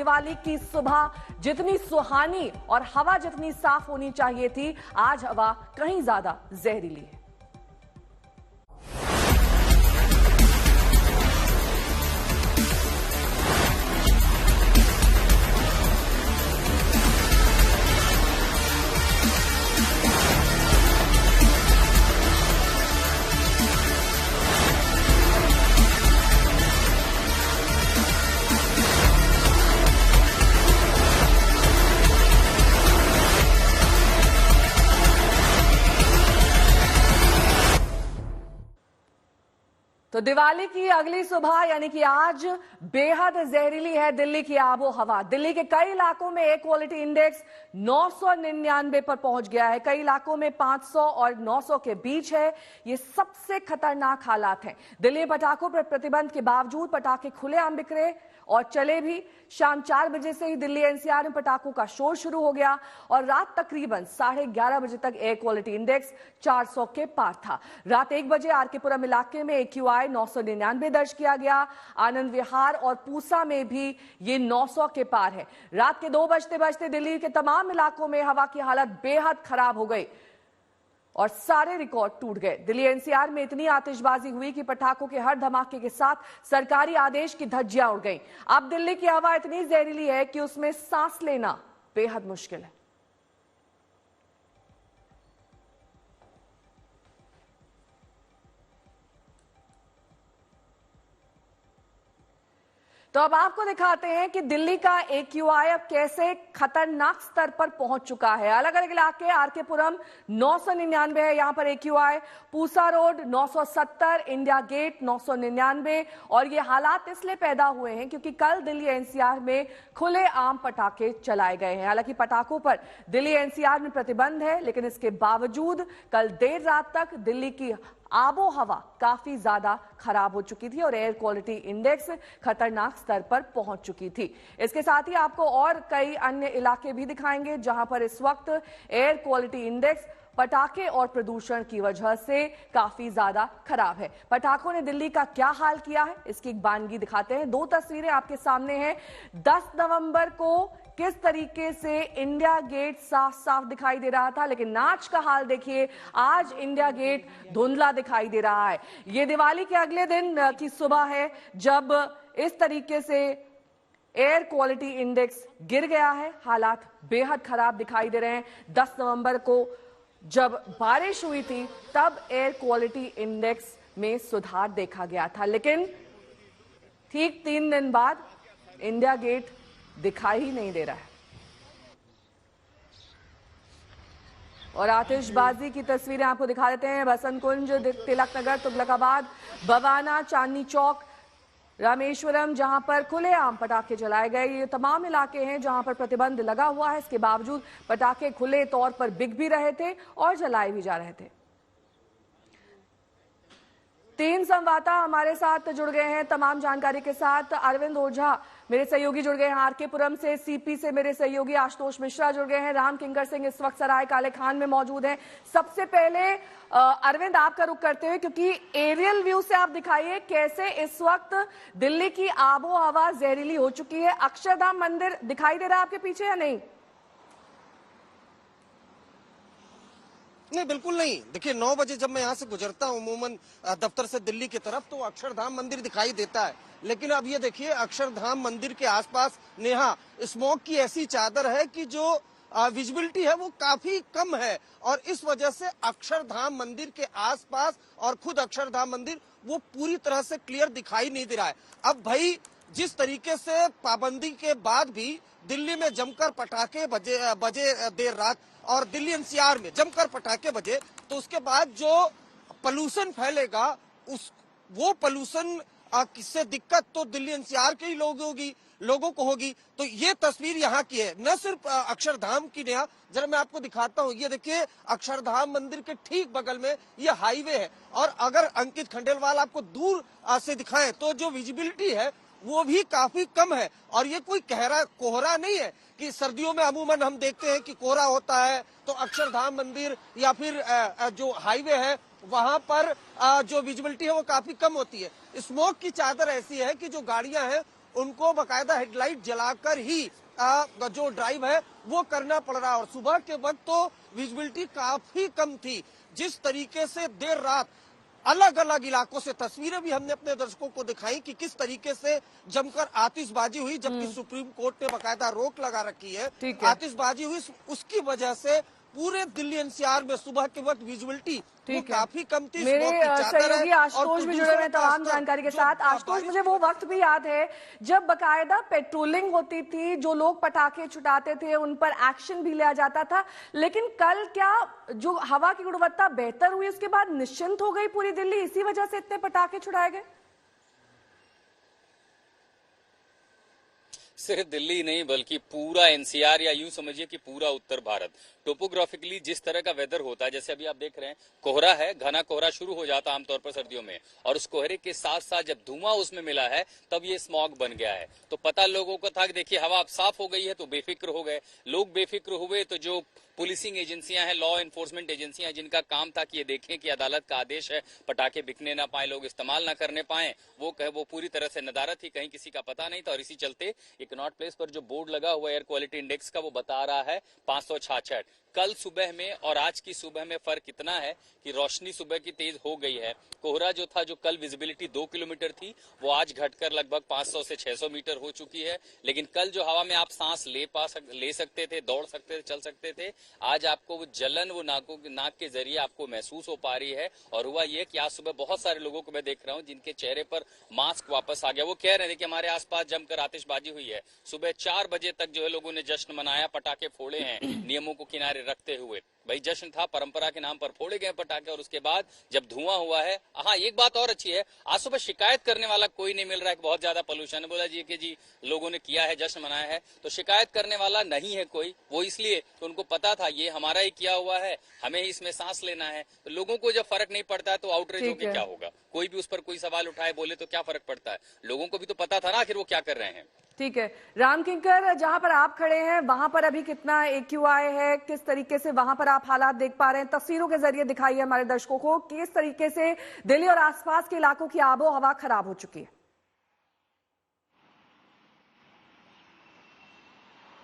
दिवाली की सुबह जितनी सुहानी और हवा जितनी साफ होनी चाहिए थी, आज हवा कहीं ज्यादा जहरीली है। तो दिवाली की अगली सुबह यानी कि आज बेहद जहरीली है दिल्ली की आबो हवा। दिल्ली के कई इलाकों में एयर क्वालिटी इंडेक्स 999 पर पहुंच गया है, कई इलाकों में 500 और 900 के बीच है। ये सबसे खतरनाक हालात हैं। दिल्ली में पटाखों पर प्रतिबंध के बावजूद पटाखे खुलेआम बिखरे और चले भी। शाम 4 बजे से ही दिल्ली एनसीआर में पटाखों का शोर शुरू हो गया और रात तकरीबन 11:30 बजे तक एयर क्वालिटी इंडेक्स 400 के पार था। रात 1 बजे आरकेपुरम इलाके में AQI 999 दर्ज किया गया। आनंद विहार और पूसा में भी ये 900 के पार है। रात के 2 बजते बजते दिल्ली के तमाम इलाकों में हवा की हालत बेहद खराब हो गई और सारे रिकॉर्ड टूट गए। दिल्ली एनसीआर में इतनी आतिशबाजी हुई कि पटाखों के हर धमाके के साथ सरकारी आदेश की धज्जियां उड़ गईं। अब दिल्ली की हवा इतनी जहरीली है कि उसमें सांस लेना बेहद मुश्किल है। तो अब आपको दिखाते हैं कि दिल्ली का AQI अब कैसे खतरनाक स्तर पर पहुंच चुका है। अलग अलग इलाके, आरकेपुरम 999 है यहां पर AQI, Pusa road 970, India gate 999। और ये हालात इसलिए पैदा हुए हैं क्योंकि कल दिल्ली एनसीआर में खुले आम पटाखे चलाए गए हैं। हालांकि पटाखों पर दिल्ली एनसीआर में प्रतिबंध है, लेकिन इसके बावजूद कल देर रात तक दिल्ली की आबो हवा काफी ज्यादा खराब हो चुकी थी और एयर क्वालिटी इंडेक्स खतरनाक स्तर पर पहुंच चुकी थी। इसके साथ ही आपको और कई अन्य इलाके भी दिखाएंगे जहां पर इस वक्त एयर क्वालिटी इंडेक्स पटाखे और प्रदूषण की वजह से काफी ज्यादा खराब है। पटाखों ने दिल्ली का क्या हाल किया है, इसकी एक बानगी दिखाते हैं। 2 तस्वीरें आपके सामने हैं। 10 नवंबर को किस तरीके से इंडिया गेट साफ साफ दिखाई दे रहा था, लेकिन नाच का हाल देखिए, आज इंडिया गेट धुंधला दिखाई दे रहा है। ये दिवाली के अगले दिन की सुबह है जब इस तरीके से एयर क्वालिटी इंडेक्स गिर गया है। हालात बेहद खराब दिखाई दे रहे हैं। 10 नवंबर को जब बारिश हुई थी तब एयर क्वालिटी इंडेक्स में सुधार देखा गया था, लेकिन ठीक 3 दिन बाद इंडिया गेट दिखाई ही नहीं दे रहा है। और आतिशबाजी की तस्वीरें आपको दिखा देते हैं। बसंत कुंज, तिलक नगर, तुगलकाबाद, बवाना, चांदनी चौक, रामेश्वरम, जहां पर खुलेआम पटाखे जलाए गए। ये तमाम इलाके हैं जहां पर प्रतिबंध लगा हुआ है। इसके बावजूद पटाखे खुले तौर पर बिक भी रहे थे और जलाए भी जा रहे थे। 3 संवाददाता हमारे साथ जुड़ गए हैं तमाम जानकारी के साथ। अरविंद ओझा मेरे सहयोगी जुड़ गए हैं आरकेपुरम से, सीपी से मेरे सहयोगी आशुतोष मिश्रा जुड़ गए हैं, राम किंकर सिंह इस वक्त सराय काले खान में मौजूद हैं। सबसे पहले अरविंद आपका रुख करते हुए, क्योंकि एरियल व्यू से आप दिखाइए कैसे इस वक्त दिल्ली की आबो हवा जहरीली हो चुकी है। अक्षरधाम मंदिर दिखाई दे रहा है आपके पीछे या नहीं? नहीं, बिल्कुल नहीं। देखिए 9 बजे जब मैं यहाँ से गुजरता हूँ अमूमन दफ्तर से दिल्ली की तरफ, तो अक्षरधाम मंदिर दिखाई देता है। लेकिन अब ये देखिए अक्षरधाम मंदिर के आसपास नेहा स्मोक की ऐसी चादर है कि जो विजिबिलिटी है वो काफी कम है और इस वजह से अक्षरधाम मंदिर के आसपास और खुद अक्षरधाम मंदिर वो पूरी तरह से क्लियर दिखाई नहीं दे रहा है। अब भाई जिस तरीके से पाबंदी के बाद भी दिल्ली में जमकर पटाखे बजे देर रात और दिल्ली एनसीआर में जमकर पटाखे बजे, तो उसके बाद जो पॉल्यूशन फैलेगा वो पॉल्यूशन किससे दिक्कत तो दिल्ली एनसीआर के ही लोगों को होगी। तो ये तस्वीर यहाँ की है, न सिर्फ अक्षरधाम की। नेहा जरा मैं आपको दिखाता हूँ, ये देखिए अक्षरधाम मंदिर के ठीक बगल में ये हाईवे है और अगर अंकित खंडेलवाल आपको दूर से दिखाएं तो जो विजिबिलिटी है वो भी काफी कम है। और ये कोई कोहरा नहीं है कि सर्दियों में अमूमन हम देखते हैं कि कोहरा होता है, तो अक्षरधाम मंदिर या फिर जो हाईवे है वहां पर जो विजिबिलिटी है वो काफी कम होती है। स्मोक की चादर ऐसी है कि जो गाड़ियां हैं उनको बकायदा हेडलाइट जलाकर ही जो ड्राइव है वो करना पड़ रहा है। और सुबह के वक्त तो विजिबिलिटी काफी कम थी। जिस तरीके से देर रात अलग अलग इलाकों से तस्वीरें भी हमने अपने दर्शकों को दिखाई कि किस तरीके से जमकर आतिशबाजी हुई, जबकि सुप्रीम कोर्ट ने बकायदा रोक लगा रखी है। आतिशबाजी हुई, उसकी वजह से पूरे दिल्ली एनसीआर में सुबह के वक्त विजिबिलिटी वो काफी कम थी। मेरे सहयोगी आशुतोष भी जुड़े हुए हैं तमाम जानकारी के साथ। आशुतोष, मुझे वो वक्त भी याद है जब बकायदा पेट्रोलिंग होती थी, जो लोग पटाखे छुटाते थे उन पर एक्शन भी लिया जाता था। लेकिन कल क्या जो हवा की गुणवत्ता बेहतर हुई उसके बाद निश्चिंत हो गई पूरी दिल्ली, इसी वजह से इतने पटाखे छुड़ाए गए? सिर्फ दिल्ली नहीं बल्कि पूरा एनसीआर या यूं समझिए कि पूरा उत्तर भारत। टोपोग्राफिकली जिस तरह का वेदर होता है, जैसे अभी आप देख रहे हैं कोहरा है, घना कोहरा शुरू हो जाता है आमतौर पर सर्दियों में, और उस कोहरे के साथ साथ जब धुआं उसमें मिला है तब ये स्मॉग बन गया है। तो पता लोगों को था कि देखिए हवा अब साफ हो गई है, तो बेफिक्र हो गए लोग। बेफिक्र हुए तो जो पुलिसिंग एजेंसियां हैं, लॉ एनफोर्समेंट एजेंसियां, जिनका काम था कि ये देखें कि अदालत का आदेश है पटाखे बिकने ना पाए, लोग इस्तेमाल ना करने पाए, वो पूरी तरह से नदारत थी, कहीं किसी का पता नहीं था। और इसी चलते एक नॉट प्लेस पर जो बोर्ड लगा हुआ एयर क्वालिटी इंडेक्स का वो बता रहा है 566। कल सुबह में और आज की सुबह में फर्क इतना है कि रोशनी सुबह की तेज हो गई है। कोहरा जो था, जो कल विजिबिलिटी 2 किलोमीटर थी, वो आज घटकर लगभग 500 से 600 मीटर हो चुकी है। लेकिन कल जो हवा में आप सांस ले सकते थे, दौड़ सकते थे, चल सकते थे, आज आपको वो जलन वो नाक के जरिए आपको महसूस हो पा रही है। और हुआ ये कि आज सुबह बहुत सारे लोगों को मैं देख रहा हूँ जिनके चेहरे पर मास्क वापस आ गया। वो कह रहे थे कि हमारे आसपास जमकर आतिशबाजी हुई है, सुबह 4 बजे तक जो है लोगों ने जश्न मनाया, पटाखे फोड़े हैं नियमों को किनारे रखते हुए। भाई जश्न था, परंपरा के नाम पर फोड़े गए पटाखे, और उसके बाद जब धुआं हुआ है। हाँ, एक बात और अच्छी है, आज सुबह शिकायत करने वाला कोई नहीं मिल रहा है कि बहुत ज्यादा पोल्यूशन है। बोला जी कि जी लोगों ने किया है, जश्न मनाया है, तो शिकायत करने वाला नहीं है कोई। वो इसलिए तो उनको पता था ये हमारा ही किया हुआ है, हमें ही इसमें सांस लेना है। तो लोगों को जब फर्क नहीं पड़ता है तो आउटरीच होकर क्या होगा? कोई भी उस पर कोई सवाल उठाए, बोले तो क्या फर्क पड़ता है? लोगों को भी तो पता था ना आखिर वो क्या कर रहे हैं। ठीक है राम किंकर, जहां पर आप खड़े हैं वहां पर अभी कितना AQI है, किस तरीके से वहां पर आप हालात देख पा रहे हैं? तस्वीरों के जरिए दिखाइए हमारे दर्शकों को किस तरीके से दिल्ली और आसपास के इलाकों की आबो हवा खराब हो चुकी है।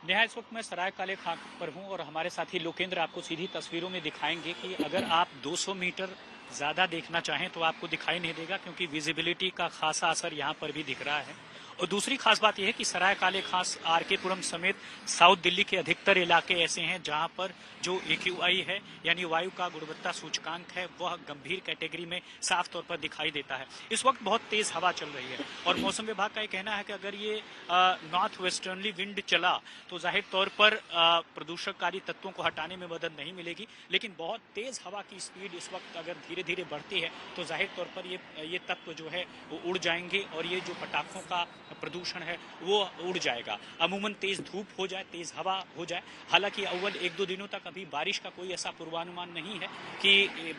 नेहा, इस वक्त मैं सराय काले खान पर हूं और हमारे साथी लोकेंद्र आपको सीधी तस्वीरों में दिखाएंगे कि अगर आप 200 मीटर ज्यादा देखना चाहें तो आपको दिखाई नहीं देगा, क्योंकि विजिबिलिटी का खासा असर यहां पर भी दिख रहा है। और दूसरी खास बात यह है कि सराय काले खास RK पुरम समेत साउथ दिल्ली के अधिकतर इलाके ऐसे हैं जहां पर जो AQI है यानी वायु का गुणवत्ता सूचकांक है वह गंभीर कैटेगरी में साफ तौर पर दिखाई देता है। इस वक्त बहुत तेज हवा चल रही है और मौसम विभाग का यह कहना है कि अगर ये नॉर्थ वेस्टर्नली विंड चला तो जाहिर तौर पर प्रदूषणकारी तत्वों को हटाने में मदद नहीं मिलेगी, लेकिन बहुत तेज हवा की स्पीड इस वक्त अगर धीरे धीरे बढ़ती है तो जाहिर तौर पर ये तत्व जो है वो उड़ जाएंगे और ये जो पटाखों का प्रदूषण है वो उड़ जाएगा। अमूमन तेज धूप हो जाए, तेज हवा हो जाए। हालांकि अव्वल 1-2 दिनों तक अभी बारिश का कोई ऐसा पूर्वानुमान नहीं है कि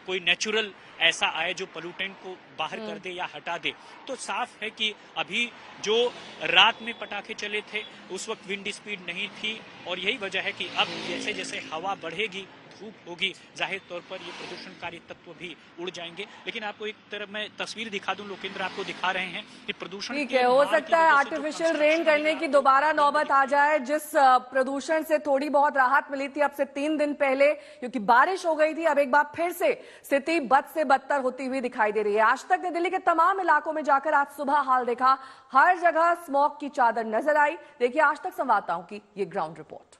कोई नेचुरल ऐसा आए जो पोल्यूटेंट को बाहर कर दे या हटा दे। तो साफ है कि अभी जो रात में पटाखे चले थे उस वक्त विंड स्पीड नहीं थी और यही वजह है कि अब जैसे जैसे हवा बढ़ेगी, धूप होगी, जाहिर तौर पर ये प्रदूषणकारी तत्व भी उड़ जाएंगे। लेकिन आपको एक तरफ मैं तस्वीर दिखा दूं, लोकेंद्र आपको दिखा रहे हैं कि प्रदूषण ठीक है, हो सकता है आर्टिफिशियल रेन करने की दोबारा नौबत आ जाए। जिस प्रदूषण से थोड़ी बहुत राहत मिली थी अब से 3 दिन पहले, क्योंकि बारिश हो गई थी, अब एक बार फिर से स्थिति बद से बदतर होती हुई दिखाई दे रही है। आज तक ने दिल्ली के तमाम इलाकों में जाकर आज सुबह हाल देखा, हर जगह स्मॉग की चादर नजर आई। देखिए आज तक संवाददाताओं की ये ग्राउंड रिपोर्ट।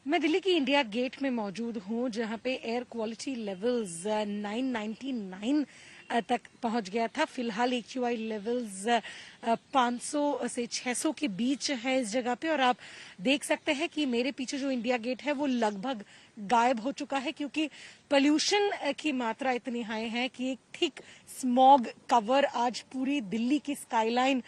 मैं दिल्ली की इंडिया गेट में मौजूद हूं जहां पे एयर क्वालिटी लेवल्स 999 तक पहुंच गया था। फिलहाल AQI लेवल्स 500 से 600 के बीच है इस जगह पे और आप देख सकते हैं कि मेरे पीछे जो इंडिया गेट है वो लगभग गायब हो चुका है, क्योंकि पोल्यूशन की मात्रा इतनी हाई है कि एक थिक स्मॉग कवर आज पूरी दिल्ली की स्काईलाइन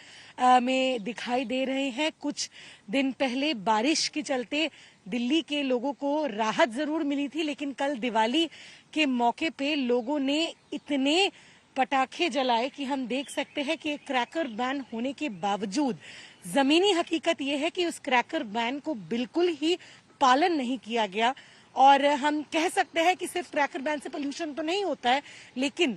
में दिखाई दे रहे हैं। कुछ दिन पहले बारिश के चलते दिल्ली के लोगों को राहत जरूर मिली थी, लेकिन कल दिवाली के मौके पे लोगों ने इतने पटाखे जलाए कि हम देख सकते हैं कि क्रैकर बैन होने के बावजूद जमीनी हकीकत यह है कि उस क्रैकर बैन को बिल्कुल ही पालन नहीं किया गया। और हम कह सकते हैं कि सिर्फ क्रैकर बैन से पोल्यूशन तो नहीं होता है, लेकिन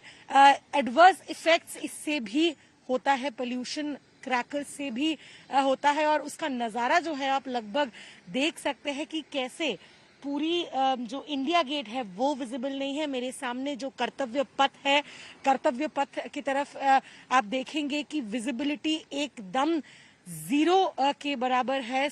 एडवर्स इफेक्ट्स इससे भी होता है पोल्यूशन क्रैकर से भी होता है और उसका नज़ारा जो है आप लगभग देख सकते हैं कि कैसे पूरी जो इंडिया गेट है वो विजिबल नहीं है। मेरे सामने जो कर्तव्य पथ है, कर्तव्य पथ की तरफ आप देखेंगे कि विजिबिलिटी एकदम जीरो के बराबर है।